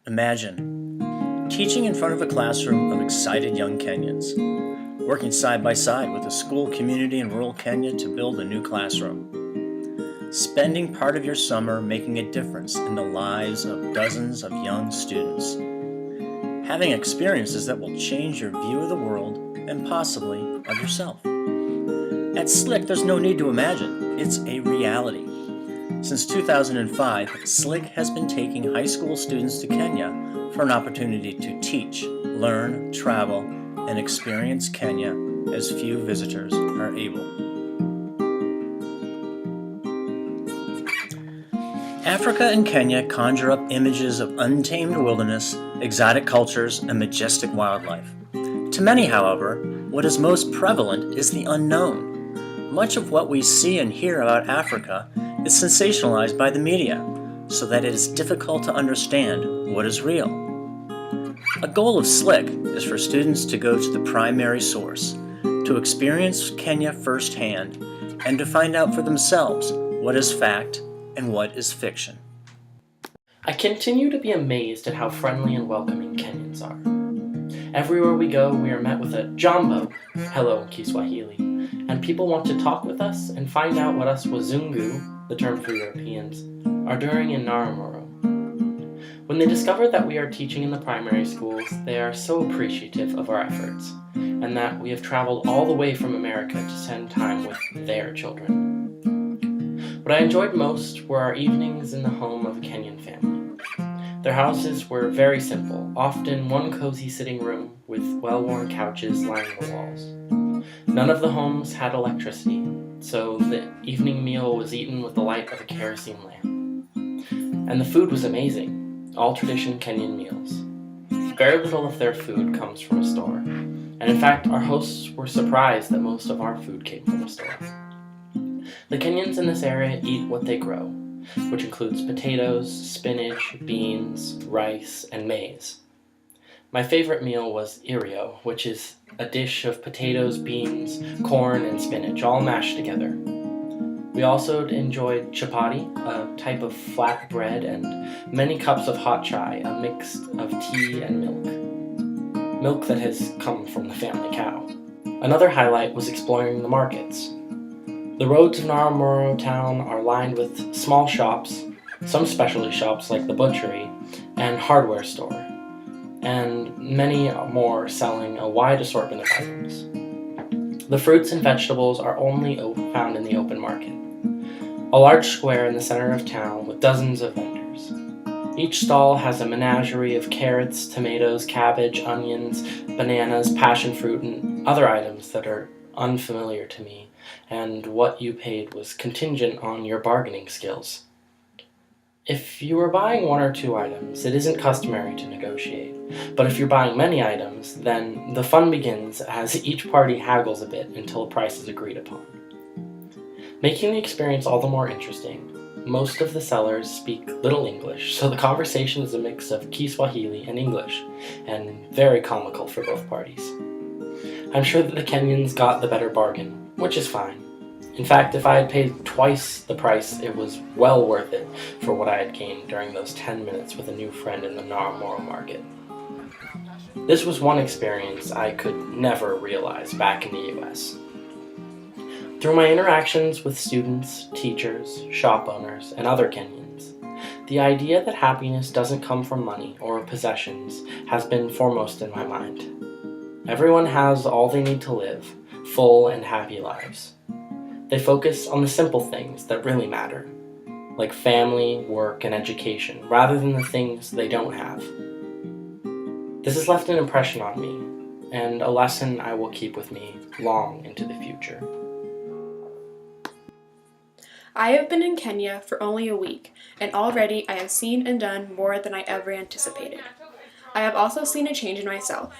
Imagine teaching in front of a classroom of excited young Kenyans, working side by side with a school community in rural Kenya to build a new classroom. Spending part of your summer making a difference in the lives of dozens of young students. Having experiences that will change your view of the world and possibly of yourself. At SLIK, there's no need to imagine. It's a reality. Since 2005, SLIK has been taking high school students to Kenya for an opportunity to teach, learn, travel, and experience Kenya as few visitors are able. Africa and Kenya conjure up images of untamed wilderness, exotic cultures, and majestic wildlife. To many, however, what is most prevalent is the unknown. Much of what we see and hear about Africa is sensationalized by the media, so that it is difficult to understand what is real. A goal of SLIK is for students to go to the primary source, to experience Kenya firsthand, and to find out for themselves what is fact and what is fiction. I continue to be amazed at how friendly and welcoming Kenyans are. Everywhere we go, we are met with a jambo, hello in Kiswahili, and people want to talk with us and find out what us wazungu, the term for Europeans, are doing in Naro Moru. When they discover that we are teaching in the primary schools, they are so appreciative of our efforts, and that we have traveled all the way from America to spend time with their children. What I enjoyed most were our evenings in the home of a Kenyan family. Their houses were very simple, often one cozy sitting room with well-worn couches lining the walls. None of the homes had electricity, so the evening meal was eaten with the light of a kerosene lamp. And the food was amazing, all tradition Kenyan meals. Very little of their food comes from a store, and in fact our hosts were surprised that most of our food came from a store. The Kenyans in this area eat what they grow, which includes potatoes, spinach, beans, rice, and maize. My favorite meal was irio, which is a dish of potatoes, beans, corn, and spinach, all mashed together. We also enjoyed chapati, a type of flat bread, and many cups of hot chai, a mix of tea and milk. Milk that has come from the family cow. Another highlight was exploring the markets. The roads of Naro Moru town are lined with small shops, some specialty shops like the butchery, and hardware store, and many more selling a wide assortment of items. The fruits and vegetables are only found in the open market, a large square in the center of town with dozens of vendors. Each stall has a menagerie of carrots, tomatoes, cabbage, onions, bananas, passion fruit, and other items that are unfamiliar to me, and what you paid was contingent on your bargaining skills. If you are buying one or two items, it isn't customary to negotiate, but if you're buying many items, then the fun begins as each party haggles a bit until a price is agreed upon. Making the experience all the more interesting, most of the sellers speak little English, so the conversation is a mix of Kiswahili and English, and very comical for both parties. I'm sure that the Kenyans got the better bargain, which is fine. In fact, if I had paid twice the price, it was well worth it for what I had gained during those 10 minutes with a new friend in the Naro Moru market. This was one experience I could never realize back in the US. Through my interactions with students, teachers, shop owners, and other Kenyans, the idea that happiness doesn't come from money or possessions has been foremost in my mind. Everyone has all they need to live, full and happy lives. They focus on the simple things that really matter, like family, work, and education, rather than the things they don't have. This has left an impression on me, and a lesson I will keep with me long into the future. I have been in Kenya for only a week, and already I have seen and done more than I ever anticipated. I have also seen a change in myself.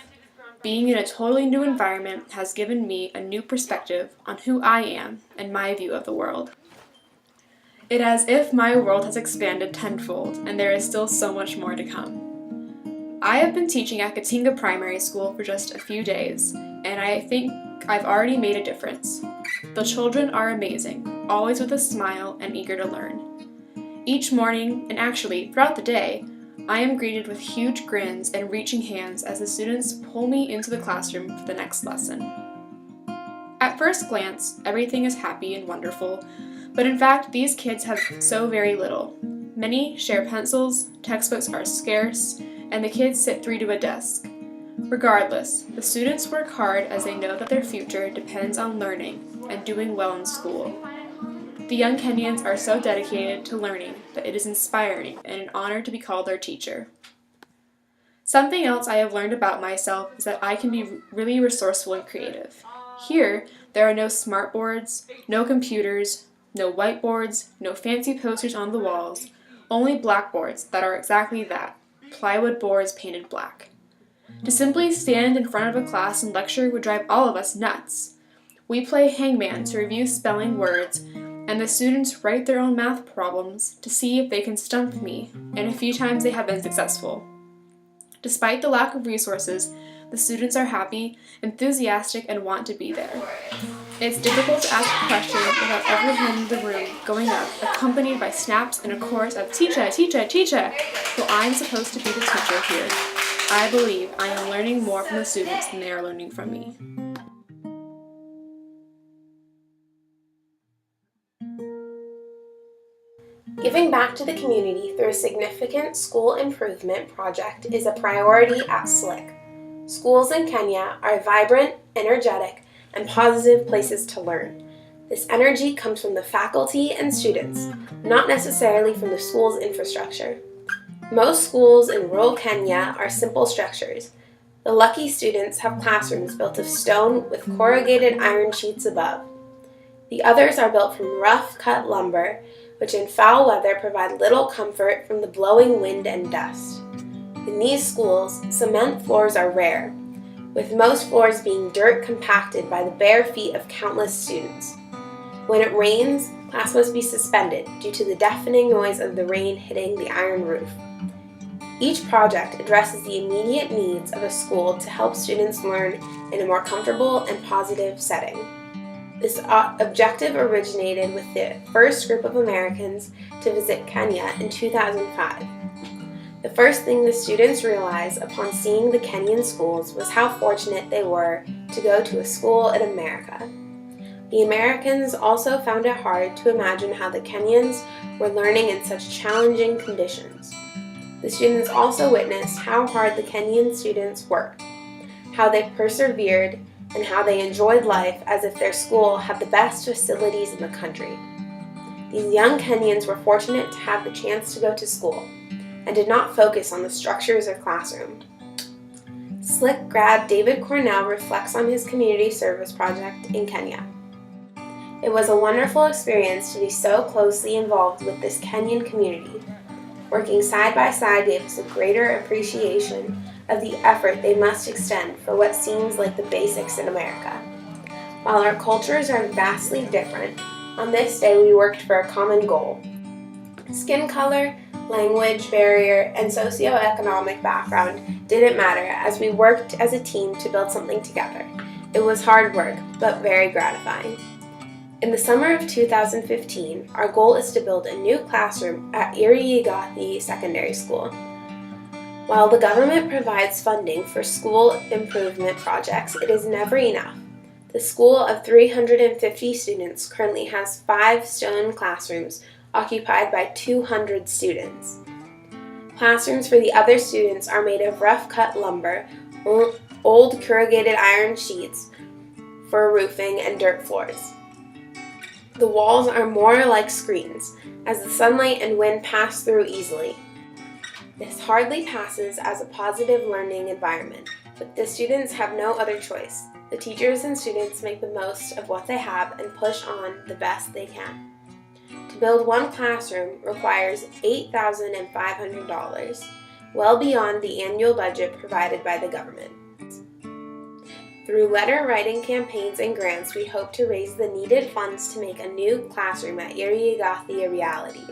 Being in a totally new environment has given me a new perspective on who I am and my view of the world. It is as if my world has expanded tenfold, and there is still so much more to come. I have been teaching at Katinga Primary School for just a few days, and I think I've already made a difference. The children are amazing, always with a smile and eager to learn. Each morning, and actually throughout the day, I am greeted with huge grins and reaching hands as the students pull me into the classroom for the next lesson. At first glance, everything is happy and wonderful, but in fact, these kids have so very little. Many share pencils, textbooks are scarce, and the kids sit 3 to a desk. Regardless, the students work hard as they know that their future depends on learning and doing well in school. The young Kenyans are so dedicated to learning that it is inspiring and an honor to be called their teacher. Something else I have learned about myself is that I can be really resourceful and creative. Here, there are no smart boards, no computers, no whiteboards, no fancy posters on the walls, only blackboards that are exactly that, plywood boards painted black. To simply stand in front of a class and lecture would drive all of us nuts. We play hangman to review spelling words, and the students write their own math problems to see if they can stump me, and a few times they have been successful. Despite the lack of resources, the students are happy, enthusiastic, and want to be there. It's difficult to ask a question without every hand in the room going up, accompanied by snaps and a chorus of "Teacher, teacher, teacher!" Well, I'm supposed to be the teacher here. I believe I am learning more from the students than they are learning from me. Giving back to the community through a significant school improvement project is a priority at SLIK. Schools in Kenya are vibrant, energetic, and positive places to learn. This energy comes from the faculty and students, not necessarily from the school's infrastructure. Most schools in rural Kenya are simple structures. The lucky students have classrooms built of stone with corrugated iron sheets above. The others are built from rough-cut lumber, which in foul weather provide little comfort from the blowing wind and dust. In these schools, cement floors are rare, with most floors being dirt compacted by the bare feet of countless students. When it rains, class must be suspended due to the deafening noise of the rain hitting the iron roof. Each project addresses the immediate needs of a school to help students learn in a more comfortable and positive setting. This objective originated with the first group of Americans to visit Kenya in 2005. The first thing the students realized upon seeing the Kenyan schools was how fortunate they were to go to a school in America. The Americans also found it hard to imagine how the Kenyans were learning in such challenging conditions. The students also witnessed how hard the Kenyan students worked, how they persevered, and how they enjoyed life as if their school had the best facilities in the country. These young Kenyans were fortunate to have the chance to go to school and did not focus on the structures or classroom. SLIK grad David Cornell reflects on his community service project in Kenya. It was a wonderful experience to be so closely involved with this Kenyan community. Working side by side gave us a greater appreciation of the effort they must extend for what seems like the basics in America. While our cultures are vastly different, on this day we worked for a common goal. Skin color, language barrier, and socioeconomic background didn't matter as we worked as a team to build something together. It was hard work, but very gratifying. In the summer of 2015, our goal is to build a new classroom at Iriyagathi Secondary School. While the government provides funding for school improvement projects, it is never enough. The school of 350 students currently has 5 stone classrooms occupied by 200 students. Classrooms for the other students are made of rough-cut lumber, old corrugated iron sheets for roofing, and dirt floors. The walls are more like screens, as the sunlight and wind pass through easily. This hardly passes as a positive learning environment, but the students have no other choice. The teachers and students make the most of what they have and push on the best they can. To build one classroom requires $8,500, well beyond the annual budget provided by the government. Through letter writing campaigns and grants, we hope to raise the needed funds to make a new classroom at Iriyagathi a reality.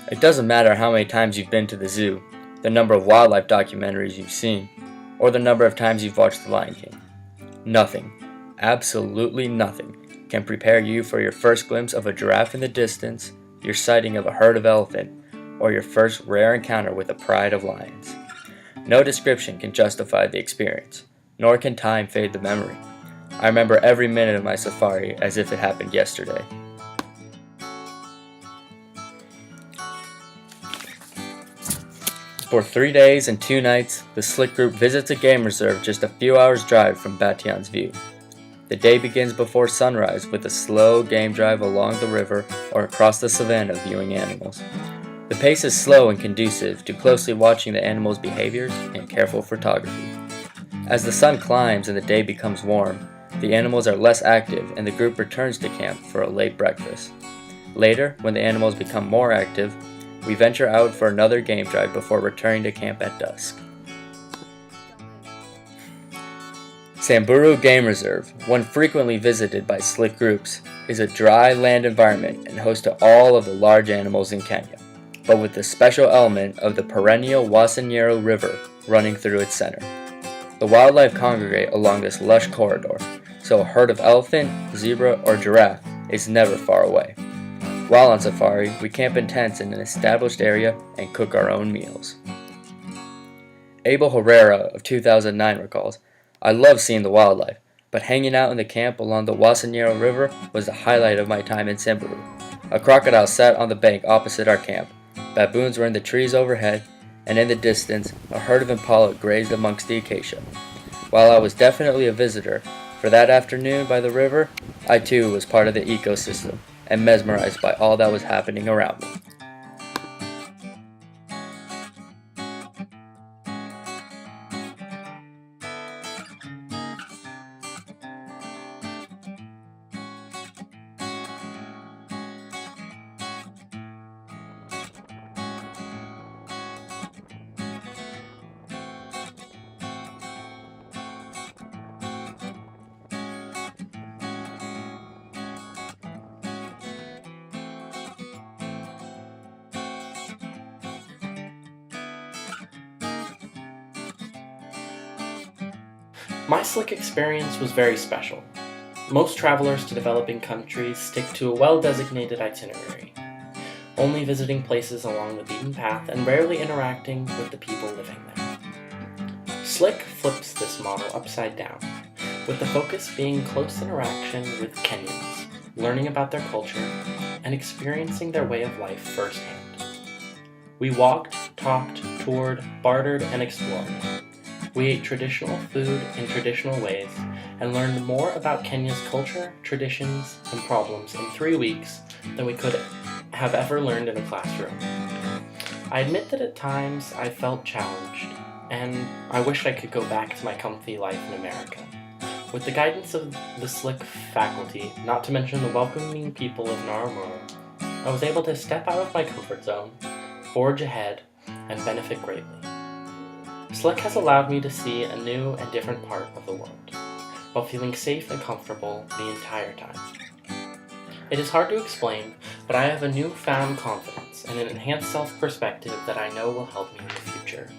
It doesn't matter how many times you've been to the zoo, the number of wildlife documentaries you've seen, or the number of times you've watched The Lion King. Nothing, absolutely nothing, can prepare you for your first glimpse of a giraffe in the distance, your sighting of a herd of elephant, or your first rare encounter with a pride of lions. No description can justify the experience, nor can time fade the memory. I remember every minute of my safari as if it happened yesterday. For 3 days and 2 nights, the SLIK group visits a game reserve just a few hours' drive from Batian's View. The day begins before sunrise with a slow game drive along the river or across the savannah viewing animals. The pace is slow and conducive to closely watching the animals' behaviors and careful photography. As the sun climbs and the day becomes warm, the animals are less active and the group returns to camp for a late breakfast. Later, when the animals become more active, we venture out for another game drive before returning to camp at dusk. Samburu Game Reserve, one frequently visited by SLIK groups, is a dry land environment and host to all of the large animals in Kenya, but with the special element of the perennial Wasanyero River running through its center. The wildlife congregate along this lush corridor, so a herd of elephant, zebra, or giraffe is never far away. While on safari, we camp in tents in an established area and cook our own meals. Abel Herrera of 2009 recalls, "I love seeing the wildlife, but hanging out in the camp along the Wasanyero River was the highlight of my time in Samburu. A crocodile sat on the bank opposite our camp, baboons were in the trees overhead, and in the distance, a herd of impala grazed amongst the acacia. While I was definitely a visitor, for that afternoon by the river, I too was part of the ecosystem and mesmerized by all that was happening around me." My SLIK experience was very special. Most travelers to developing countries stick to a well-designated itinerary, only visiting places along the beaten path and rarely interacting with the people living there. SLIK flips this model upside down, with the focus being close interaction with Kenyans, learning about their culture, and experiencing their way of life firsthand. We walked, talked, toured, bartered, and explored. We ate traditional food in traditional ways and learned more about Kenya's culture, traditions, and problems in 3 weeks than we could have ever learned in a classroom. I admit that at times I felt challenged, and I wish I could go back to my comfy life in America. With the guidance of the SLIK faculty, not to mention the welcoming people of Naro Moru, I was able to step out of my comfort zone, forge ahead, and benefit greatly. SLIK has allowed me to see a new and different part of the world, while feeling safe and comfortable the entire time. It is hard to explain, but I have a newfound confidence and an enhanced self-perspective that I know will help me in the future.